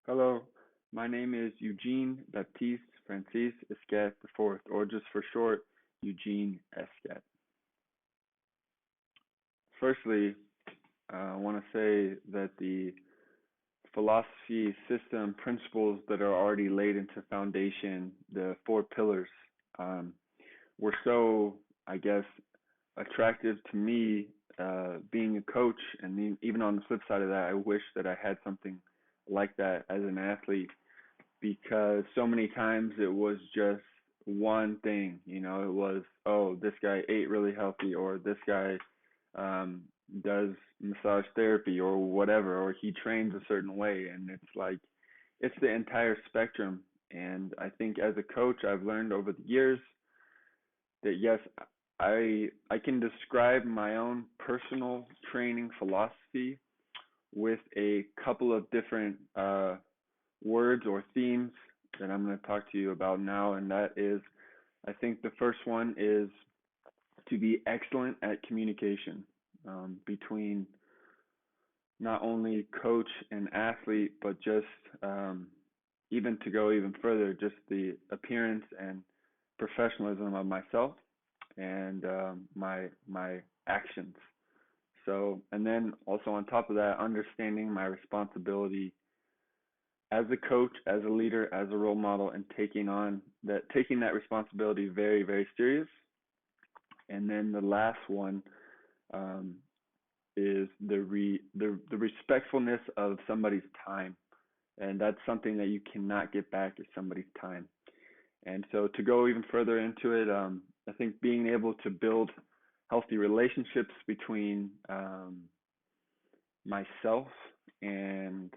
Hello, my name is Eugene Baptiste Francis Escat IV, or just for short, Eugene Escat. Firstly, I want to say that the philosophy, system, principles that are already laid into foundation, the four pillars, um, were so, I guess, attractive to me being a coach. And even on the flip side of that, I wish that I had something like that as an athlete because so many times it was just one thing. It was, oh, this guy ate really healthy, or this guy um, does massage therapy, or whatever, or he trains a certain way. And it's like, it's the entire spectrum. And I think as a coach, I've learned over the years that yes, I can describe my own personal training philosophy with a couple of different words or themes that I'm going to talk to you about now, and that is, I think the first one is to be excellent at communication between not only coach and athlete, but just even to go even further, just the appearance and professionalism of myself and my actions. So, and then also on top of that, understanding my responsibility as a coach, as a leader, as a role model, and taking that responsibility very, very serious. And then the last one um, is the respectfulness of somebody's time, and that's something that you cannot get back is somebody's time. And so to go even further into it, I think being able to build healthy relationships between myself and,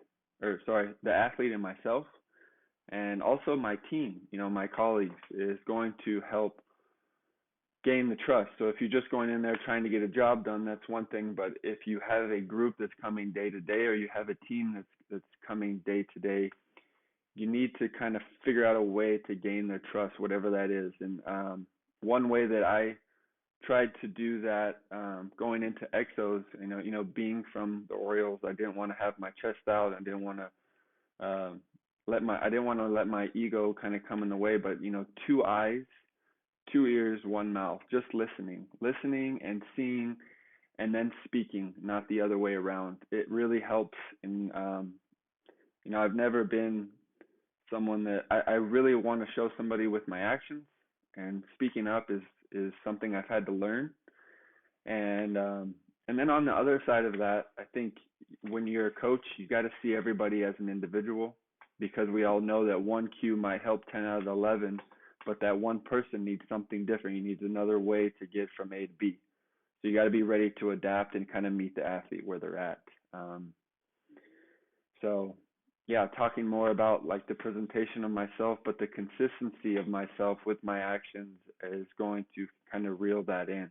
or sorry, the athlete and myself, and also my team, my colleagues, is going to help gain the trust. So if you're just going in there trying to get a job done, that's one thing. But if you have a group that's coming day to day, or you have a team that's coming day to day, you need to kind of figure out a way to gain their trust, whatever that is. And one way that I tried to do that going into Exos, being from the Orioles, I didn't want to have my chest out. I didn't want to I didn't want to let my ego kind of come in the way. But two eyes, two ears, one mouth, just listening and seeing, and then speaking, not the other way around. It really helps. And I've never been someone that I really want to show somebody with my actions, and speaking up is something I've had to learn. And then on the other side of that, I think when you're a coach, you got to see everybody as an individual, because we all know that one cue might help 10 out of 11, but that one person needs something different. He needs another way to get from A to B. So you got to be ready to adapt and kind of meet the athlete where they're at. So yeah, talking more about like the presentation of myself, but the consistency of myself with my actions is going to kind of reel that in.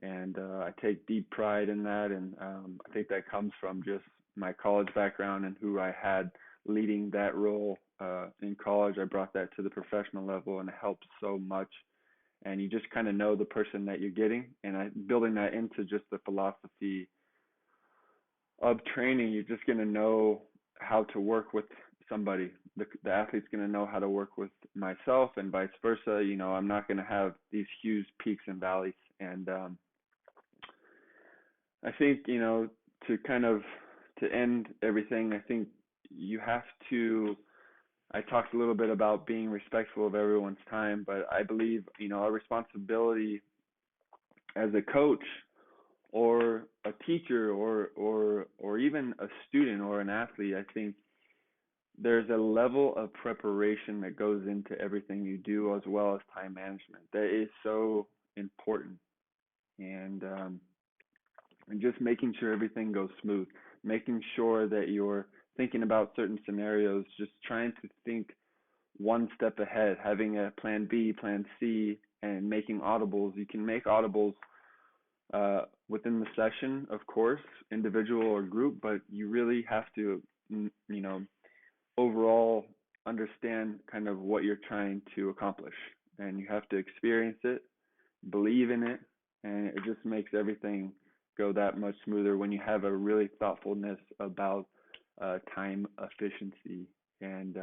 And I take deep pride in that, and I think that comes from just my college background and who I had leading that role in college. I brought that to the professional level, and it helps so much. And you just kind of know the person that you're getting, and building that into just the philosophy of training. You're just going to know how to work with somebody. The athlete's going to know how to work with myself, and vice versa. I'm not going to have these huge peaks and valleys. And I think, to kind of to end everything, I think you have to. I talked a little bit about being respectful of everyone's time, but I believe, our responsibility as a coach or a teacher or even a student or an athlete, I think there's a level of preparation that goes into everything you do, as well as time management. That is so important. And just making sure everything goes smooth, making sure that you're thinking about certain scenarios, just trying to think one step ahead, having a plan B, plan C, and making audibles. You can make audibles within the session, of course, individual or group, but you really have to, overall understand kind of what you're trying to accomplish. And you have to experience it, believe in it, and it just makes everything go that much smoother when you have a really thoughtfulness about time efficiency, and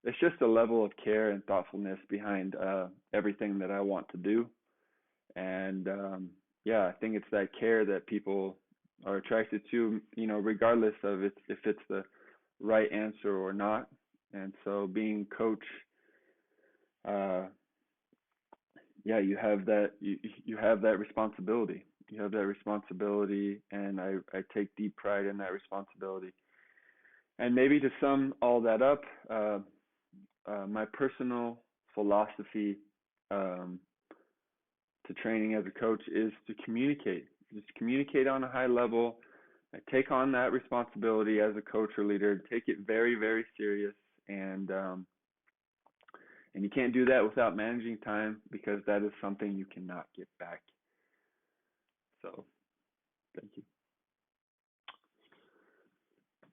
it's just a level of care and thoughtfulness behind everything that I want to do. And yeah, I think it's that care that people are attracted to, regardless of if it's the right answer or not. And so being coach, uh, yeah, you have that responsibility. You have that responsibility, and I take deep pride in that responsibility. And maybe to sum all that up, my personal philosophy um, to training as a coach is to communicate. Just communicate on a high level. I take on that responsibility as a coach or leader. Take it very, very serious, and and you can't do that without managing time because that is something you cannot get back. So, thank you.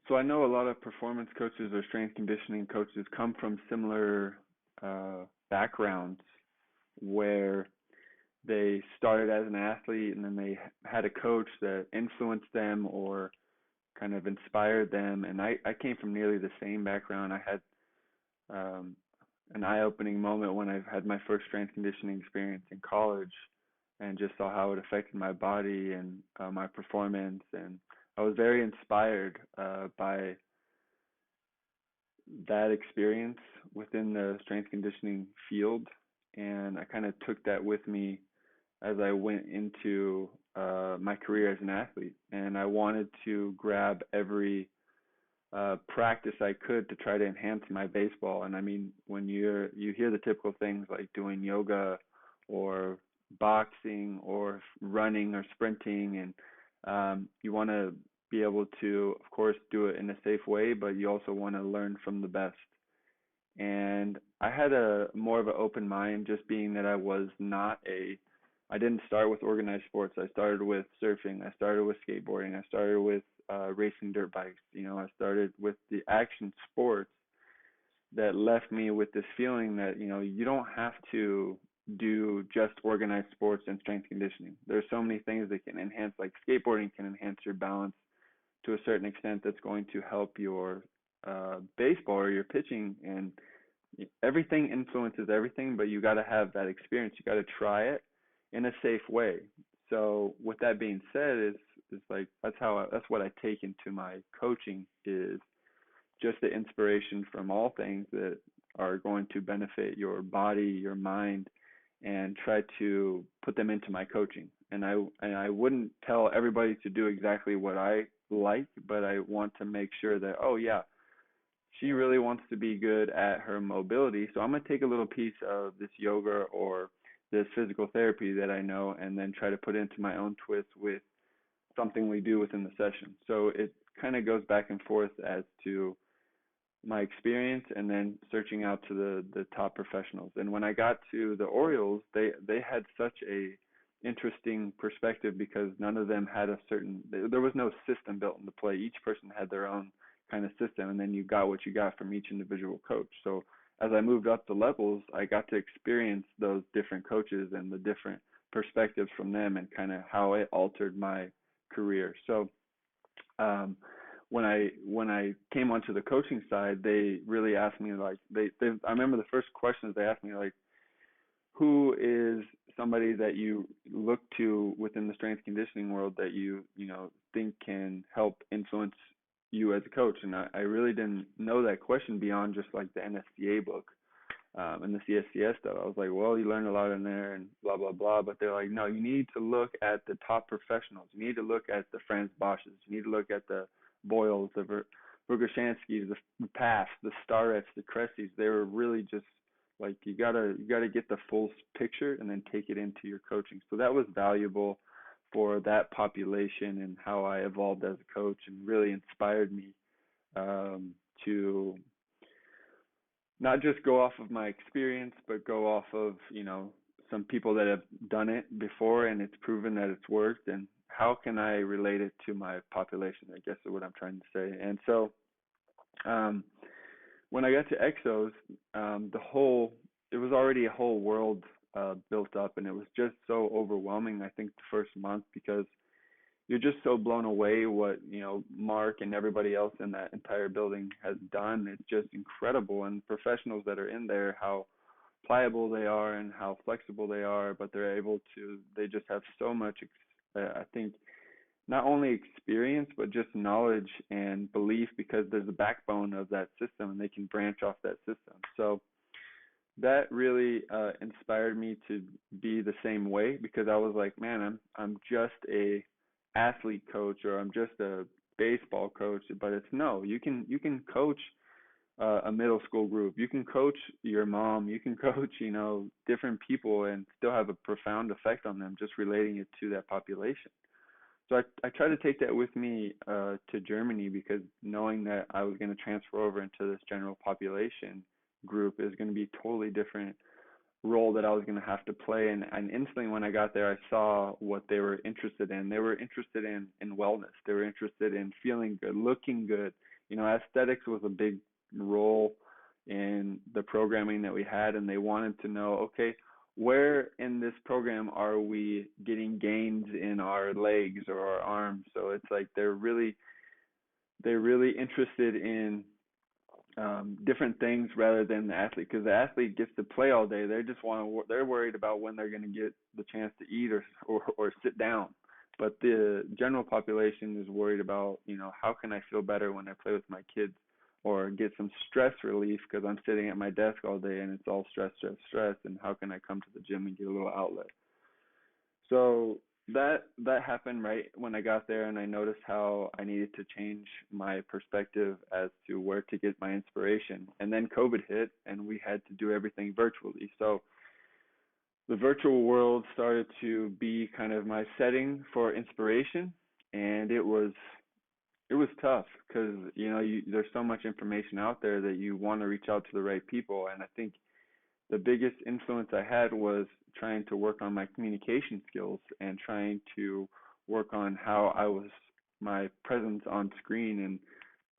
So I know a lot of performance coaches or strength conditioning coaches come from similar backgrounds where they started as an athlete and then they had a coach that influenced them or kind of inspired them. And I came from nearly the same background. I had um, an eye-opening moment when I had my first strength conditioning experience in college and just saw how it affected my body and my performance. And I was very inspired by that experience within the strength conditioning field. And I kind of took that with me as I went into my career as an athlete. And I wanted to grab every practice I could to try to enhance my baseball. And I mean, when you hear the typical things like doing yoga or boxing or running or sprinting, and you want to be able to, of course, do it in a safe way, but you also want to learn from the best. And I had a more of an open mind, just being that I didn't start with organized sports. I started with surfing. I started with skateboarding. I started with racing dirt bikes. I started with the action sports that left me with this feeling that, you don't have to do just organized sports and strength conditioning. There's so many things that can enhance, like skateboarding can enhance your balance to a certain extent that's going to help your baseball or your pitching, and everything influences everything, but you got to have that experience. You got to try it in a safe way. So with that being said, is like that's what I take into my coaching, is just the inspiration from all things that are going to benefit your body, your mind, and try to put them into my coaching. And I wouldn't tell everybody to do exactly what I like, but I want to make sure that, oh yeah, she really wants to be good at her mobility, so I'm going to take a little piece of this yoga or this physical therapy that I know and then try to put into my own twist with something we do within the session. So it kind of goes back and forth as to my experience and then searching out to the top professionals. And when I got to the Orioles, they had such a interesting perspective because none of them had there was no system built into play. Each person had their own kind of system, and then you got what you got from each individual coach. So as I moved up the levels, I got to experience those different coaches and the different perspectives from them and kind of how it altered my career. So um, when I came onto the coaching side, they really asked me, like, I remember the first questions they asked me, like, who is somebody that you look to within the strength conditioning world that you think can help influence you as a coach? And I really didn't know that question beyond just like the NSCA book and the CSCS stuff. I was like, well, you learn a lot in there and blah blah blah. But they're like, no, you need to look at the top professionals. You need to look at the Franz Bosches. You need to look at the Boyles, the Vergashanskis, the Pass, the Starets, the Cressis. They were really just like, you gotta get the full picture and then take it into your coaching. So that was valuable for that population and how I evolved as a coach, and really inspired me to not just go off of my experience, but go off of, some people that have done it before and it's proven that it's worked, and how can I relate it to my population, I guess is what I'm trying to say. And so um, when I got to Exos, it was already a whole world built up, and it was just so overwhelming, I think, the first month, because you're just so blown away what, Mark and everybody else in that entire building has done. It's just incredible. And professionals that are in there, how pliable they are and how flexible they are, but they just have so much, I think, not only experience, but just knowledge and belief because there's a backbone of that system and they can branch off that system. So that really inspired me to be the same way because I was like, man, I'm just a athlete coach or I'm just a baseball coach, but it's no, you can coach a middle school group, you can coach your mom, you can coach different people and still have a profound effect on them just relating it to that population. So I try to take that with me to Germany because knowing that I was going to transfer over into this general population group is going to be totally different role that I was going to have to play. And instantly when I got there, I saw what they were interested in. They were interested in wellness. They were interested in feeling good, looking good. Aesthetics was a big role in the programming that we had, and they wanted to know, okay, where in this program are we getting gains in our legs or our arms? So it's like they're really interested in different things rather than the athlete because the athlete gets to play all day. They just they're worried about when they're going to get the chance to eat or sit down. But the general population is worried about, how can I feel better when I play with my kids or get some stress relief because I'm sitting at my desk all day and it's all stress, stress, stress, and how can I come to the gym and get a little outlet? So that happened right when I got there, and I noticed how I needed to change my perspective as to where to get my inspiration. And then COVID hit, and we had to do everything virtually. So the virtual world started to be kind of my setting for inspiration, and it was tough because there's so much information out there that you want to reach out to the right people, and I think the biggest influence I had was trying to work on my communication skills and trying to work on how my presence on screen and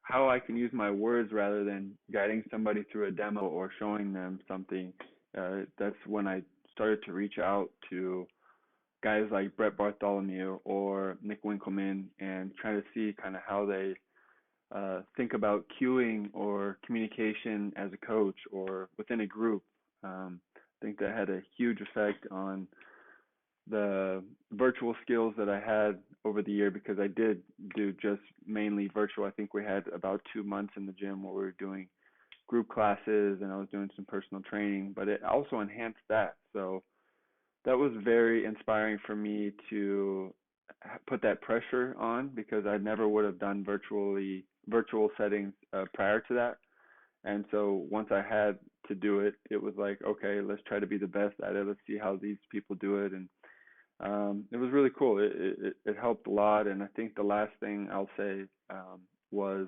how I can use my words rather than guiding somebody through a demo or showing them something. That's when I started to reach out to guys like Brett Bartholomew or Nick Winkelman and try to see kind of how they think about cueing or communication as a coach or within a group. I think that had a huge effect on the virtual skills that I had over the year because I did do just mainly virtual. I think we had about 2 months in the gym where we were doing group classes and I was doing some personal training, but it also enhanced that. So that was very inspiring for me to put that pressure on because I never would have done virtual settings prior to that. And so once I had to do it, it was like, okay, let's try to be the best at it. Let's see how these people do it. And it was really cool. It helped a lot. And I think the last thing I'll say was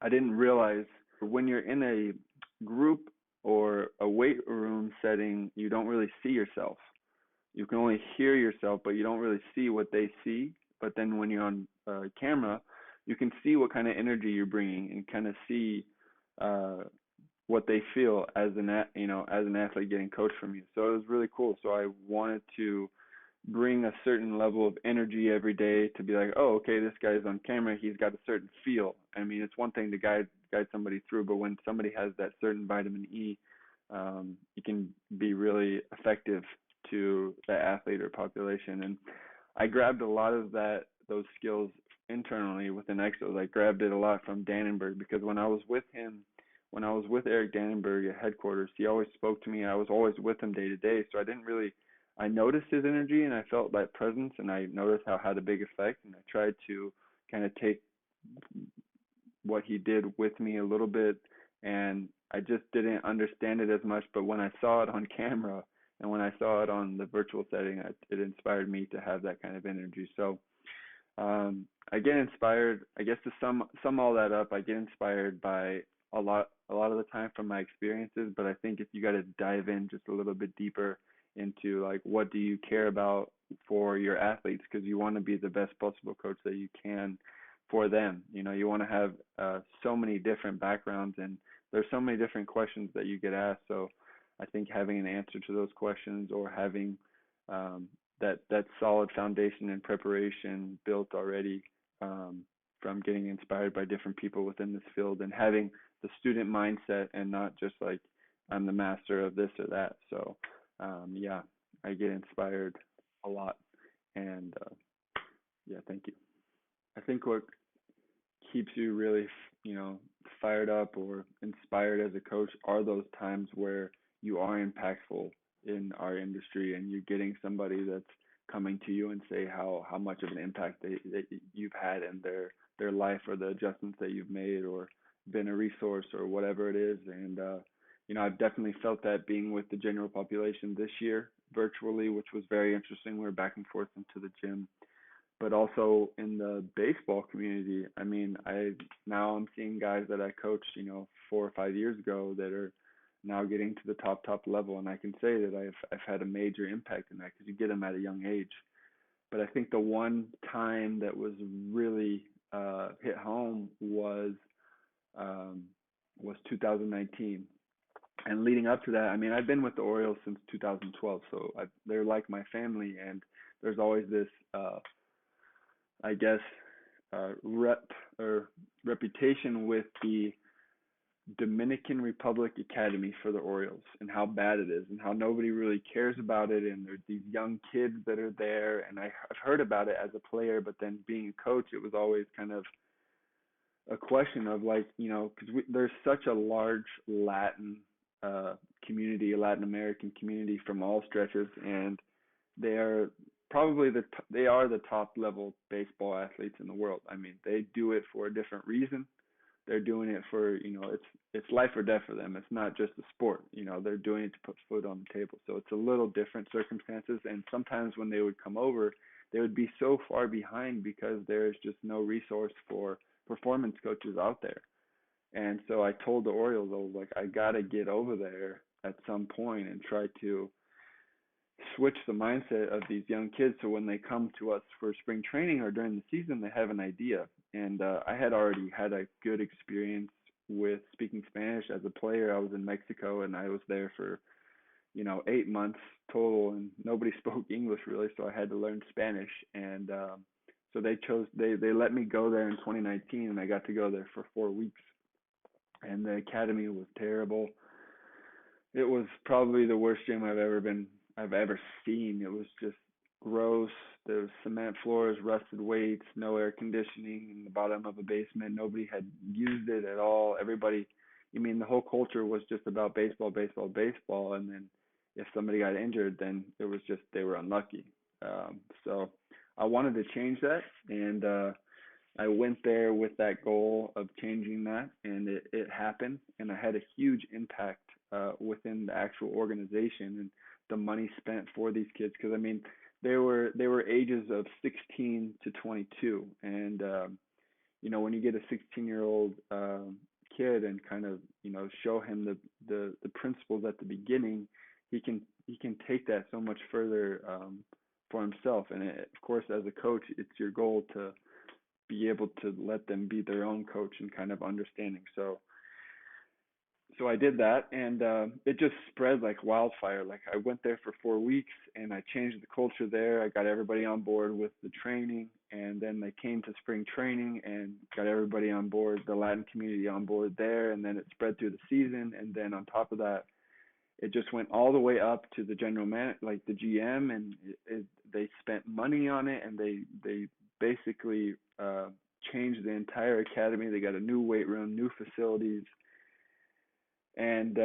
I didn't realize when you're in a group or a weight room setting, you don't really see yourself. You can only hear yourself, but you don't really see what they see. But then when you're on camera, you can see what kind of energy you're bringing and kind of see uh, what they feel as an athlete getting coached from you. So it was really cool. So I wanted to bring a certain level of energy every day to be like, oh, okay, this guy's on camera, he's got a certain feel. I mean, it's one thing to guide somebody through, but when somebody has that certain vitamin E, it can be really effective to the athlete or population. And I grabbed a lot of those skills internally within Exos. I grabbed it a lot from Dannenberg because when I was with him, when I was with Eric Dannenberg at headquarters, he always spoke to me. I was always with him day to day, so I noticed his energy and I felt that presence and I noticed how it had a big effect, and I tried to kind of take what he did with me a little bit, and I just didn't understand it as much, but when I saw it on camera and when I saw it on the virtual setting, it inspired me to have that kind of energy. So I get inspired, I guess, to sum all that up. I get inspired by a lot of the time from my experiences, but I think if you got to dive in just a little bit deeper into like what do you care about for your athletes, because you want to be the best possible coach that you can for them. You want to have so many different backgrounds, and there's so many different questions that you get asked. So I think having an answer to those questions or having that solid foundation and preparation built already, um, from getting inspired by different people within this field and having the student mindset and not just like I'm the master of this or that. So yeah, I get inspired a lot, and yeah, thank you. I think what keeps you really, fired up or inspired as a coach are those times where you are impactful in our industry and you're getting somebody that's coming to you and say how much of an impact that you've had in their life or the adjustments that you've made or been a resource or whatever it is. And I've definitely felt that being with the general population this year virtually, which was very interesting. We were back and forth into the gym, but also in the baseball community. I mean, I'm seeing guys that I coached, 4 or 5 years ago that are now getting to the top level, and I can say that I've had a major impact in that because you get them at a young age. But I think the one time that was really hit home um, was 2019. And leading up to that, I mean, I've been with the Orioles since 2012, so they're like my family, and there's always this I guess, reputation with the Dominican Republic Academy for the Orioles and how bad it is and how nobody really cares about it. And there's these young kids that are there. And I've heard about it as a player, but then being a coach, it was always kind of a question of like, because there's such a large Latin community, a Latin American community from all stretches. And they are probably they are the top level baseball athletes in the world. I mean, they do it for a different reason. They're doing it for, it's life or death for them. It's not just a sport. They're doing it to put food on the table. So it's a little different circumstances. And sometimes when they would come over, they would be so far behind because there's just no resource for performance coaches out there. And so I told the Orioles, I was like, I gotta get over there at some point and try to switch the mindset of these young kids so when they come to us for spring training or during the season, they have an idea. And I had already had a good experience with speaking Spanish as a player. I was in Mexico and I was there for, 8 months total, and nobody spoke English really, so I had to learn Spanish. And so they let me go there in 2019, and I got to go there for 4 weeks. And the academy was terrible. It was probably the worst gym I've ever seen. It was just gross. There was cement floors, rusted weights, no air conditioning in the bottom of a basement. Nobody had used it at all. The whole culture was just about baseball, baseball, baseball. And then if somebody got injured, then it was just they were unlucky. So I wanted to change that, and I went there with that goal of changing that, and it happened, and I had a huge impact within the actual organization and the money spent for these kids. Because they were ages of 16 to 22, and when you get a 16-year-old kid and kind of show him the principles at the beginning, he can take that so much further for himself. And of course, as a coach, it's your goal to be able to let them be their own coach and kind of understanding. So I did that, and it just spread like wildfire. Like I went there for 4 weeks, and I changed the culture there. I got everybody on board with the training, and then they came to spring training and got everybody on board, the Latin community on board there, and then it spread through the season. And then on top of that, it just went all the way up to the general man, like the GM, and they spent money on it, and they basically changed the entire academy. They got a new weight room, new facilities, and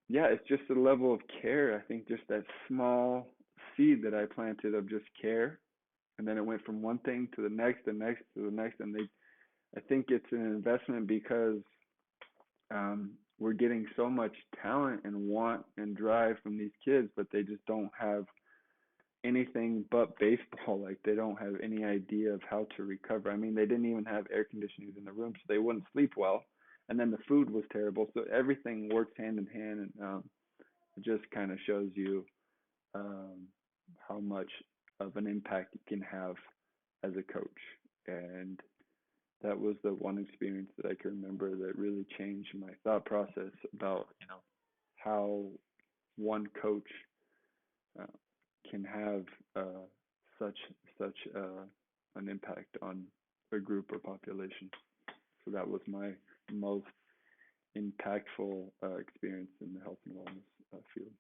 yeah, it's just a level of care. I think just that small seed that I planted of just care, and then it went from one thing to the next, the next to the next, and I think it's an investment because we're getting so much talent and want and drive from these kids, but they just don't have anything but baseball. Like they don't have any idea of how to recover. They didn't even have air conditioning in the room, so they wouldn't sleep well. And then the food was terrible. So everything works hand in hand, and it just kind of shows you how much of an impact you can have as a coach. And that was the one experience that I can remember that really changed my thought process about how one coach can have such such an impact on a group or population. So that was my most impactful experience in the health and wellness field.